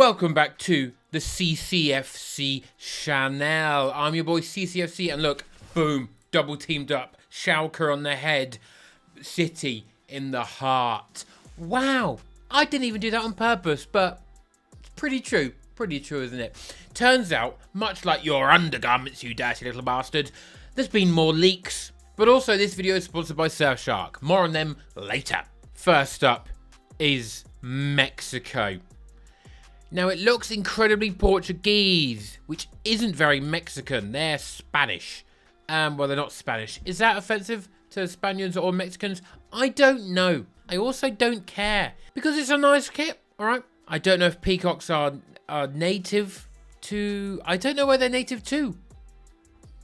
welcome back to the CCFC channel. I'm your boy CCFC, and look, boom, double teamed up. Schalke on the head, City in the heart. Wow, I didn't even do that on purpose, but it's pretty true, isn't it? Turns out, much like your undergarments, you dirty little bastard, there's been more leaks. But also, this video is sponsored by Surfshark. More on them later. First up is Mexico. Now, it looks incredibly Portuguese, which isn't very Mexican. They're Spanish. Well, they're not Spanish. Is that offensive to Spaniards or Mexicans? I don't know. I also don't care, because it's a nice kit, all right? I don't know if peacocks are native to... I don't know where they're native to.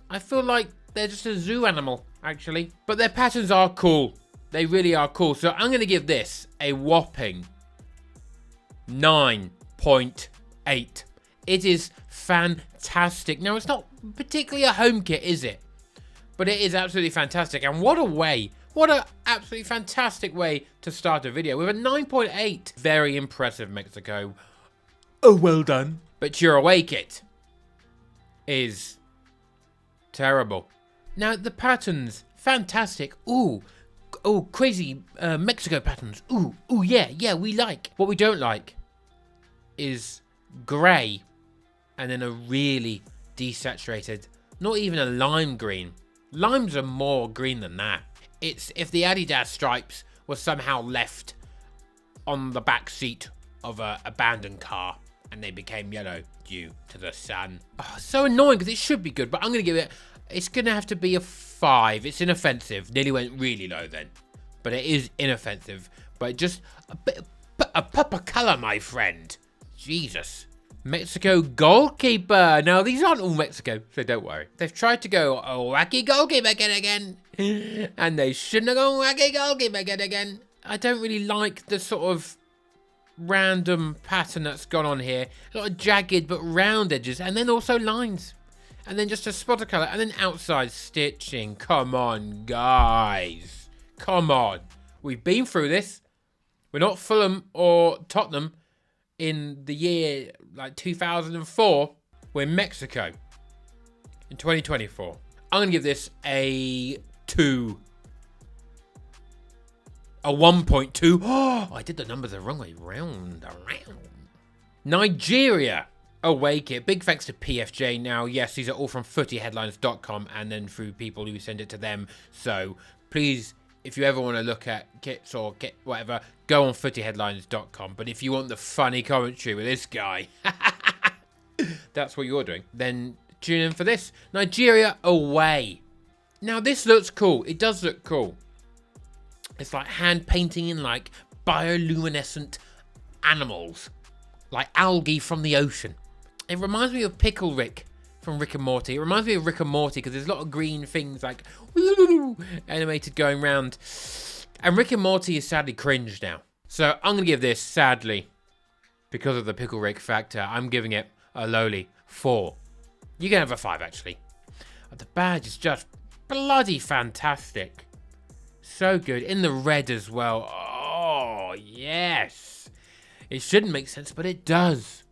I feel like they're just a zoo animal, actually. But their patterns are cool. They really are cool. So I'm going to give this a whopping 9.8. It is fantastic. Now, it's not particularly a home kit, is it? But it is absolutely fantastic. And what a way. What an absolutely fantastic way to start a video with a 9.8. Very impressive, Mexico. Oh, well done. But your away kit is terrible. Now, the patterns, fantastic. Ooh, crazy Mexico patterns. Ooh, yeah, we like. What we don't like is grey and then a really desaturated, not even a lime green. Limes are more green than that. It's if the Adidas stripes were somehow left on the back seat of an abandoned car and they became yellow due to the sun. Oh, so annoying, because it should be good, but I'm going to give it, it's going to have to be a 5. It's inoffensive. Nearly went really low then. But it is inoffensive. But just a pop of colour, my friend. Jesus. Mexico goalkeeper. Now, these aren't all Mexico, so don't worry. They've tried to go, wacky goalkeeper again. And they shouldn't have gone wacky goalkeeper again. I don't really like the sort of random pattern that's gone on here. A lot of jagged but round edges, and then also lines. And then just a spot of colour, and then outside stitching. Come on, guys. Come on. We've been through this. We're not Fulham or Tottenham in the year like 2004. We're Mexico in 2024. I'm going to give this a 2. A 1.2. Oh, I did the numbers the wrong way round. Nigeria away kit. Big thanks to PFJ. Now, yes, these are all from footyheadlines.com and then through people who send it to them. So please, if you ever want to look at kits or get whatever, go on footyheadlines.com. But if you want the funny commentary with this guy, that's what you're doing, then tune in for this. Nigeria away. Now, this looks cool. It does look cool. It's like hand painting in like bioluminescent animals, like algae from the ocean. It reminds me of Pickle Rick from Rick and Morty. It reminds me of Rick and Morty because there's a lot of green things like animated going around. And Rick and Morty is sadly cringe now. So I'm going to give this, sadly, because of the Pickle Rick factor, I'm giving it a lowly 4. You can have a 5, actually. The badge is just bloody fantastic. So good. In the red as well. Oh, yes. It shouldn't make sense, but it does.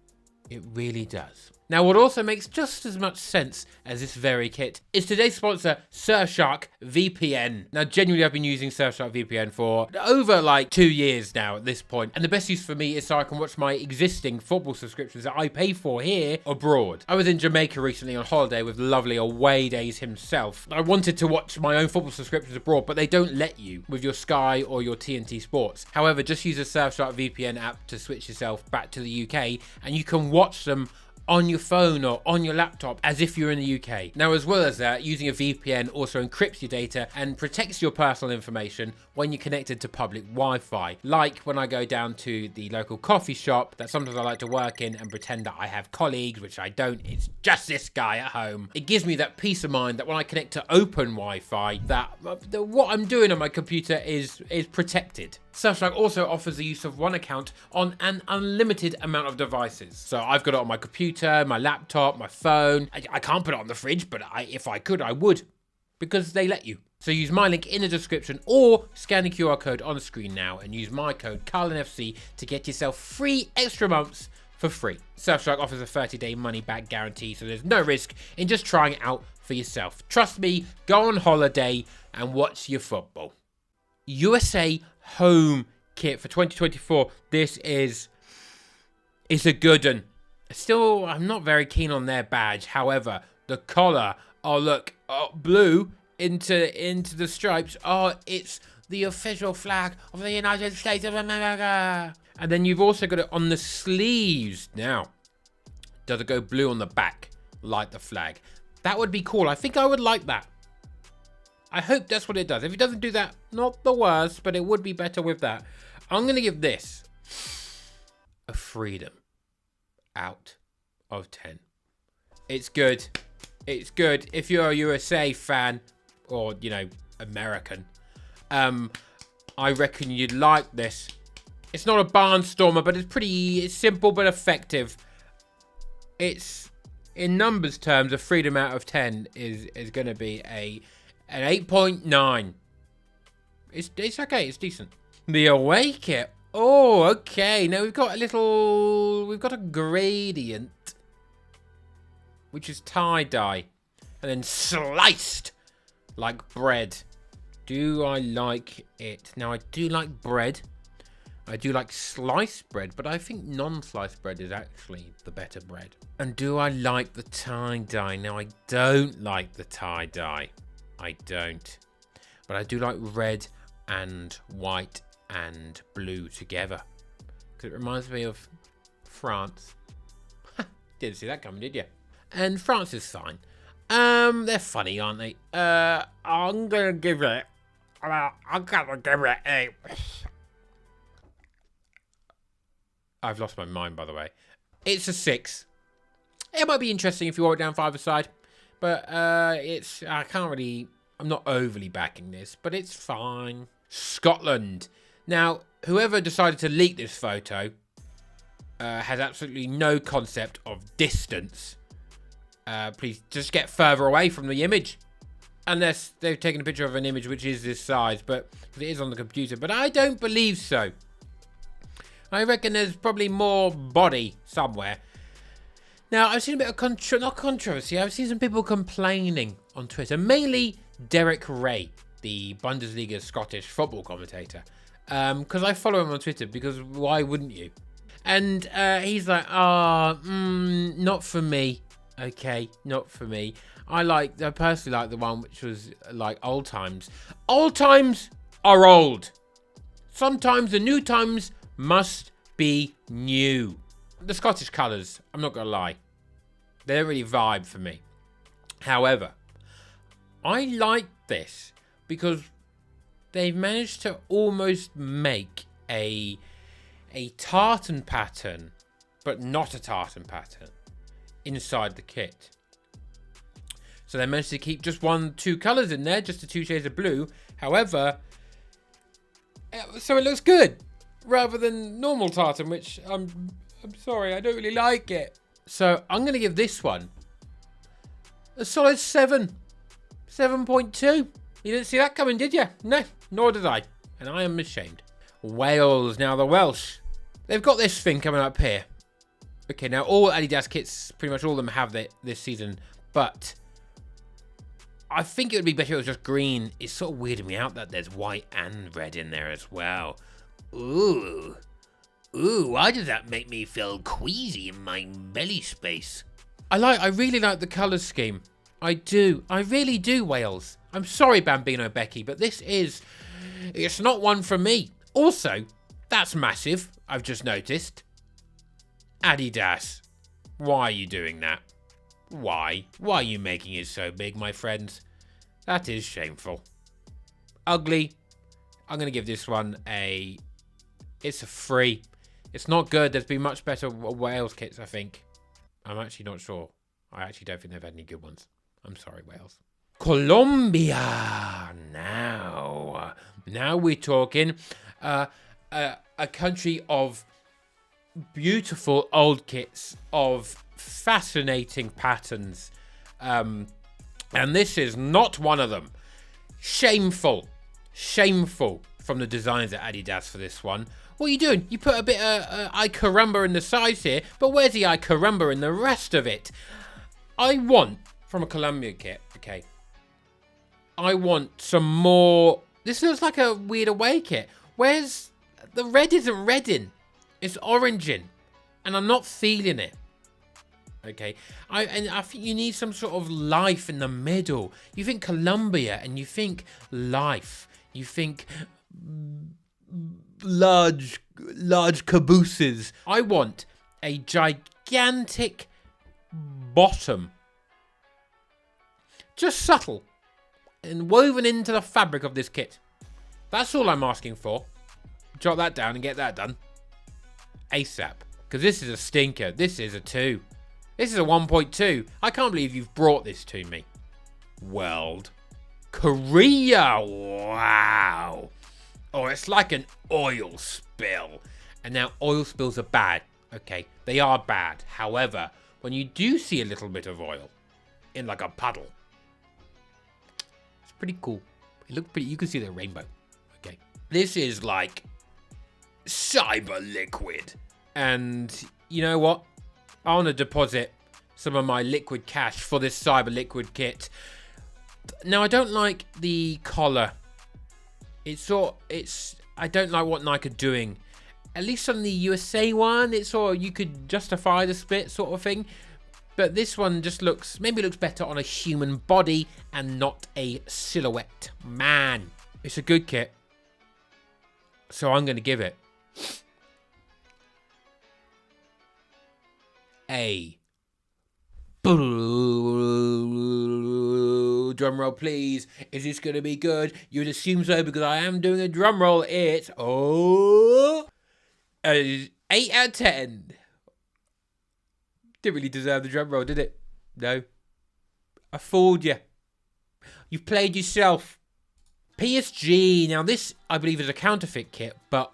It really does. Now, what also makes just as much sense as this very kit is today's sponsor, Surfshark VPN. Now, genuinely, I've been using Surfshark VPN for over like 2 years now at this point. And the best use for me is so I can watch my existing football subscriptions that I pay for here abroad. I was in Jamaica recently on holiday with lovely Away Days himself. I wanted to watch my own football subscriptions abroad, but they don't let you with your Sky or your TNT Sports. However, just use a Surfshark VPN app to switch yourself back to the UK and you can watch them on your phone or on your laptop as if you're in the UK. Now, as well as that, using a VPN also encrypts your data and protects your personal information when you're connected to public Wi-Fi. Like when I go down to the local coffee shop that sometimes I like to work in and pretend that I have colleagues, which I don't, it's just this guy at home. It gives me that peace of mind that when I connect to open Wi-Fi, that what I'm doing on my computer is protected. Surfshark also offers the use of one account on an unlimited amount of devices. So I've got it on my computer, my laptop, my phone. I can't put it on the fridge, but if I could, I would, because they let you. So use my link in the description or scan the QR code on the screen now and use my code CarlinFC to get yourself 3 extra months for free. Surfshark offers a 30-day money-back guarantee, so there's no risk in just trying it out for yourself. Trust me, go on holiday and watch your football. USA home kit for 2024. This is a good one. Still, I'm not very keen on their badge. However, the collar, oh look, blue into the stripes. Oh, it's the official flag of the United States of America. And then you've also got it on the sleeves. Now, does it go blue on the back like the flag? That would be cool. I think I would like that. I hope that's what it does. If it doesn't do that, not the worst, but it would be better with that. I'm going to give this a freedom out of 10. It's good. It's good. If you're a USA fan or, you know, American, I reckon you'd like this. It's not a barnstormer, but it's simple but effective. It's, in numbers terms, a freedom out of 10 is going to be an 8.9. It's okay. It's decent. The away kit. Oh, okay. Now we've got a gradient, which is tie-dye, and then sliced like bread. Do I like it? Now, I do like bread. I do like sliced bread, but I think non-sliced bread is actually the better bread. And do I like the tie-dye? Now, I don't like the tie-dye. I don't. But I do like red and white and blue together. Because it reminds me of France. Didn't see that coming, did you? And France is fine. They're funny, aren't they? I'm gonna give it a... I've lost my mind, by the way. It's a 6. It might be interesting if you wore it down 5-a-side, but I'm not overly backing this, but it's fine. Scotland. Now, whoever decided to leak this photo has absolutely no concept of distance. Please just get further away from the image. Unless they've taken a picture of an image which is this size, but it is on the computer. But I don't believe so. I reckon there's probably more body somewhere. Now, I've seen a bit of not controversy. I've seen some people complaining on Twitter. Mainly Derek Ray, the Bundesliga Scottish football commentator. Because I follow him on Twitter, because why wouldn't you? And he's like, not for me. Okay, not for me. I personally like the one which was like old times. Old times are old. Sometimes the new times must be new. The Scottish colours, I'm not going to lie, they don't really vibe for me. However, I like this because they've managed to almost make a tartan pattern, but not a tartan pattern, inside the kit. So they managed to keep just 2 colours in there, just the 2 shades of blue. However, so it looks good. Rather than normal tartan, which I'm sorry, I don't really like it. So I'm going to give this one a solid 7. 7.2. You didn't see that coming, did you? No, nor did I. And I am ashamed. Wales. Now the Welsh. They've got this thing coming up here. Okay, now all Adidas kits, pretty much all of them have it this season. But I think it would be better if it was just green. It's sort of weirding me out that there's white and red in there as well. Ooh, why does that make me feel queasy in my belly space? I really like the colour scheme. I do. I really do, Wales. I'm sorry, Bambino Becky, but it's not one for me. Also, that's massive, I've just noticed. Adidas, why are you doing that? Why? Why are you making it so big, my friends? That is shameful. Ugly. I'm going to give this one it's a 3. It's not good. There's been much better Wales kits, I think. I'm actually not sure. I actually don't think they've had any good ones. I'm sorry, Wales. Colombia. Now we're talking a country of beautiful old kits of fascinating patterns. And this is not one of them. Shameful from the designs at Adidas for this one. What are you doing? You put a bit of I carumba in the sides here, but where's the I carumba in the rest of it? I want, from a Columbia kit, okay, I want some more... This looks like a weird away kit. Where's... The red isn't redding. It's oranging. And I'm not feeling it. Okay. I think you need some sort of life in the middle. You think Columbia and you think life. You think large cabooses. I want a gigantic bottom. Just subtle. And woven into the fabric of this kit. That's all I'm asking for. Jot that down and get that done. ASAP. Because this is a stinker. This is a 2. This is a 1.2. I can't believe you've brought this to me. World. Korea. Wow. Oh, it's like an oil spill. And now oil spills are bad. Okay, they are bad. However, when you do see a little bit of oil in like a puddle, it's pretty cool. It looks pretty. You can see the rainbow. Okay, this is like cyber liquid. And you know what? I want to deposit some of my liquid cash for this cyber liquid kit. Now, I don't like the collar. I don't like what Nike are doing. At least on the USA one, it's sort of, you could justify the split sort of thing. But this one just maybe looks better on a human body and not a silhouette man. It's a good kit. So I'm going to give it a drum roll, please. Is this going to be good? You'd assume so because I am doing a drum roll. It's 8 out of 10. Didn't really deserve the drum roll, did it? No. I fooled you. You've played yourself. PSG. Now this, I believe, is a counterfeit kit, but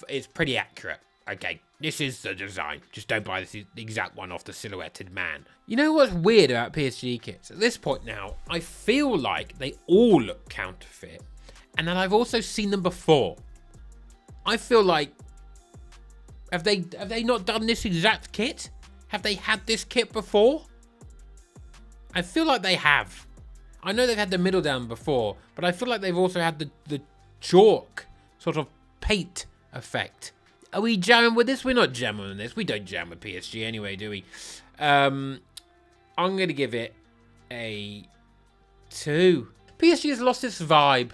it's pretty accurate. Okay, this is the design. Just don't buy the exact one off the silhouetted man. You know what's weird about PSG kits? At this point now, I feel like they all look counterfeit, and that I've also seen them before. I feel like, have they not done this exact kit? Have they had this kit before? I feel like they have. I know they've had the middle down before, but I feel like they've also had the chalk sort of paint effect. Are we jamming with this? We're not jamming with this. We don't jam with PSG anyway, do we? I'm going to give it a 2. PSG has lost its vibe.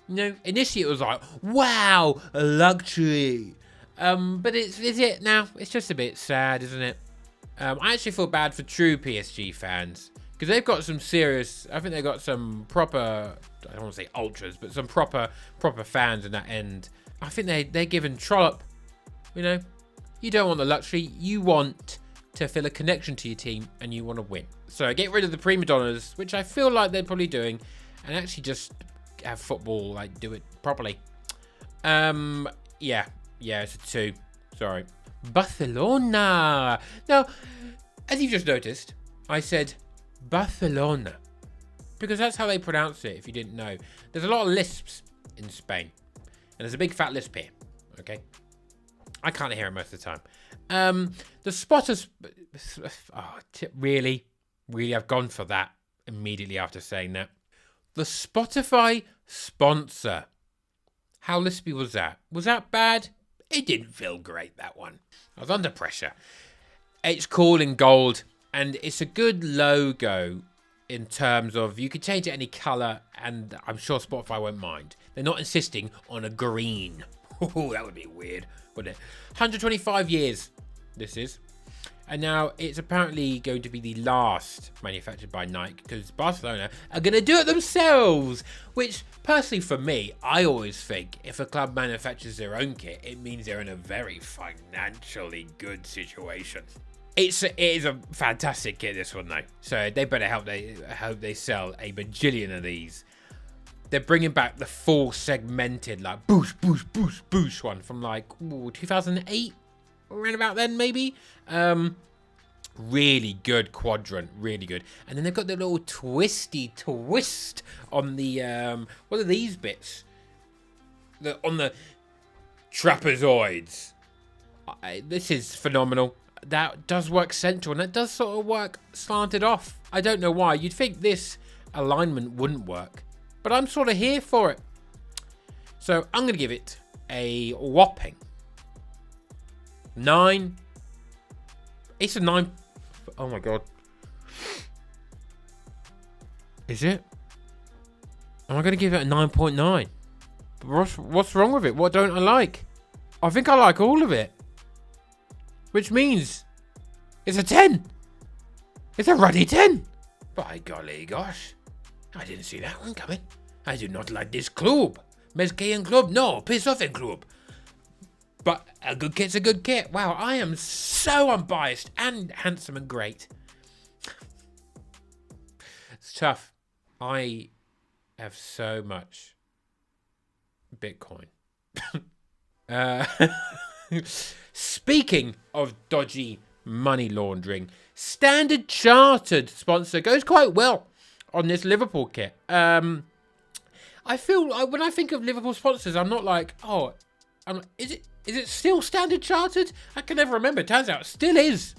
You know, initially it was like, wow, a luxury. But is it now? It's just a bit sad, isn't it? I actually feel bad for true PSG fans. Because they've got some serious, I think they've got some proper, I don't want to say ultras, but some proper fans in that end. I think they're giving Trollope, you know, you don't want the luxury, you want to feel a connection to your team and you want to win. So get rid of the prima donnas, which I feel like they're probably doing, and actually just have football, like do it properly. Yeah, it's a 2. Sorry. Barcelona. Now, as you've just noticed, I said Barcelona because that's how they pronounce it. If you didn't know, there's a lot of lisps in Spain, and there's a big fat lisp here. Okay, I can't hear it most of the time. The spotters. Really, I've gone for that immediately after saying that. The Spotify sponsor. How lispy was that? Was that bad? It didn't feel great, that one. I was under pressure. It's cool in gold, and it's a good logo in terms of you can change it any colour, and I'm sure Spotify won't mind. They're not insisting on a green. Oh, that would be weird, wouldn't it? 125 years, this is. And now it's apparently going to be the last manufactured by Nike because Barcelona are going to do it themselves. Which, personally for me, I always think if a club manufactures their own kit, it means they're in a very financially good situation. It is a fantastic kit, this one, though. So they better hope they sell a bajillion of these. They're bringing back the full segmented, like, boosh, boosh, boosh, boosh one from, like, 2008? Around about then, maybe. Really good quadrant, really good. And then they've got the little twisty twist on the what are these bits? On the trapezoids. This is phenomenal. That does work central, and that does sort of work slanted off. I don't know why. You'd think this alignment wouldn't work, but I'm sort of here for it. So I'm going to give it a whopping 9. It's a 9. Oh my god. Is it? Am I going to give it a 9.9? What's wrong with it? What don't I like? I think I like all of it. Which means it's a 10. It's a ruddy 10. By golly gosh. I didn't see that one coming. I do not like this club. Mezcayan club? No, piss off in club. But a good kit's a good kit. Wow, I am so unbiased and handsome and great. It's tough. I have so much Bitcoin. Speaking of dodgy money laundering, Standard Chartered sponsor goes quite well on this Liverpool kit. I feel when I think of Liverpool sponsors, I'm not like, oh, is it still Standard Chartered? I can never remember. Turns out it still is.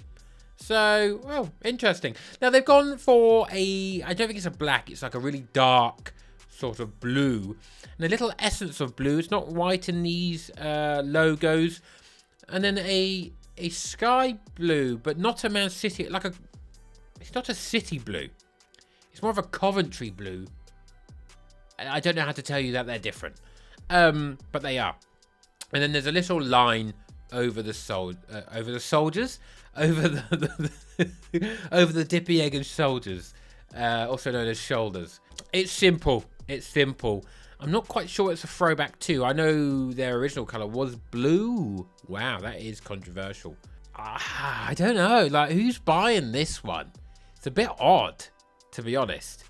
So, well, interesting. Now they've gone for I don't think it's a black. It's like a really dark sort of blue, and a little essence of blue. It's not white in these logos, and then a sky blue, but not a Man City. It's not a city blue. It's more of a Coventry blue. I don't know how to tell you that they're different, but they are. And then there's a little line over the soldiers, over the Dippy Egg and soldiers, also known as shoulders. It's simple. It's simple. I'm not quite sure it's a throwback to. I know their original colour was blue. Wow, that is controversial. I don't know. Like, who's buying this one? It's a bit odd, to be honest,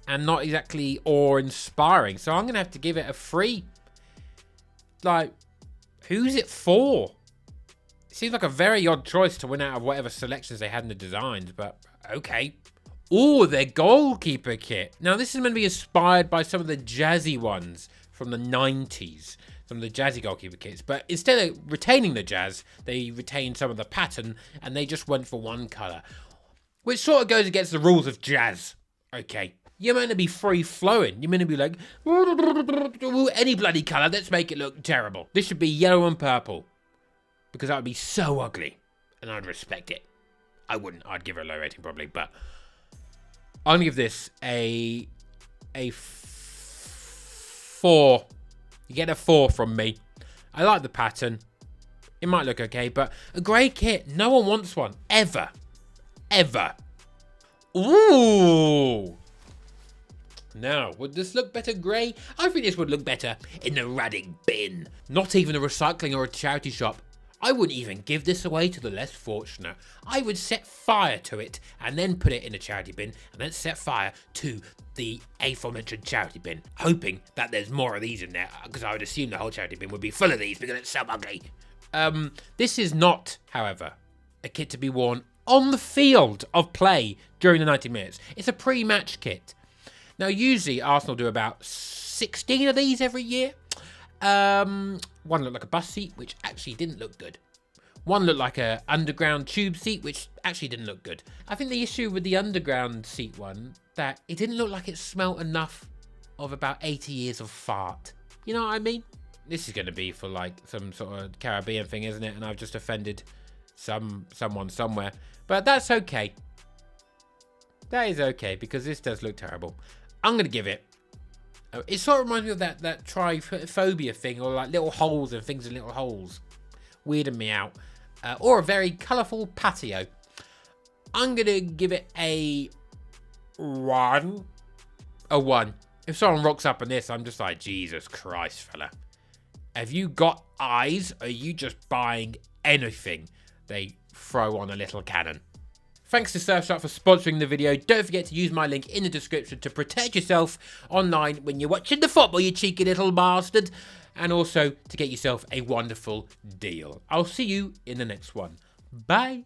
and not exactly awe-inspiring. So I'm going to have to give it a 3. Like, who's it for? It seems like a very odd choice to win out of whatever selections they had in the designs, but okay. Oh, their goalkeeper kit. Now, this is meant to be inspired by some of the jazzy ones from the 90s. Some of the jazzy goalkeeper kits. But instead of retaining the jazz, they retained some of the pattern, and they just went for one colour. Which sort of goes against the rules of jazz. Okay. You're meant to be free-flowing. You're meant to be like, any bloody colour, let's make it look terrible. This should be yellow and purple. Because that would be so ugly. And I'd respect it. I wouldn't. I'd give it a low rating probably, but I'm going to give this a 4. You get a 4 from me. I like the pattern. It might look okay, but a grey kit, no one wants one. Ever. Ever. Ooh. Now, would this look better grey? I think this would look better in the radding bin. Not even a recycling or a charity shop. I wouldn't even give this away to the less fortunate. I would set fire to it and then put it in a charity bin and then set fire to the aforementioned charity bin, hoping that there's more of these in there, because I would assume the whole charity bin would be full of these because it's so ugly. This is not, however, a kit to be worn on the field of play during the 90 minutes. It's a pre-match kit. Now, usually Arsenal do about 16 of these every year. One looked like a bus seat, which actually didn't look good. One looked like a underground tube seat, which actually didn't look good. I think the issue with the underground seat one, that it didn't look like it smelt enough of about 80 years of fart. You know what I mean? This is going to be for like some sort of Caribbean thing, isn't it? And I've just offended someone somewhere. But that's okay. That is okay, because this does look terrible. I'm going to give it. It sort of reminds me of that trypophobia thing, or like little holes and things in little holes. Weirding me out. Or a very colourful patio. I'm going to give it a 1. A 1. If someone rocks up on this, I'm just like, Jesus Christ, fella. Have you got eyes? Or are you just buying anything they throw on a little cannon? Thanks to Surfshark for sponsoring the video. Don't forget to use my link in the description to protect yourself online when you're watching the football, you cheeky little bastard. And also to get yourself a wonderful deal. I'll see you in the next one. Bye.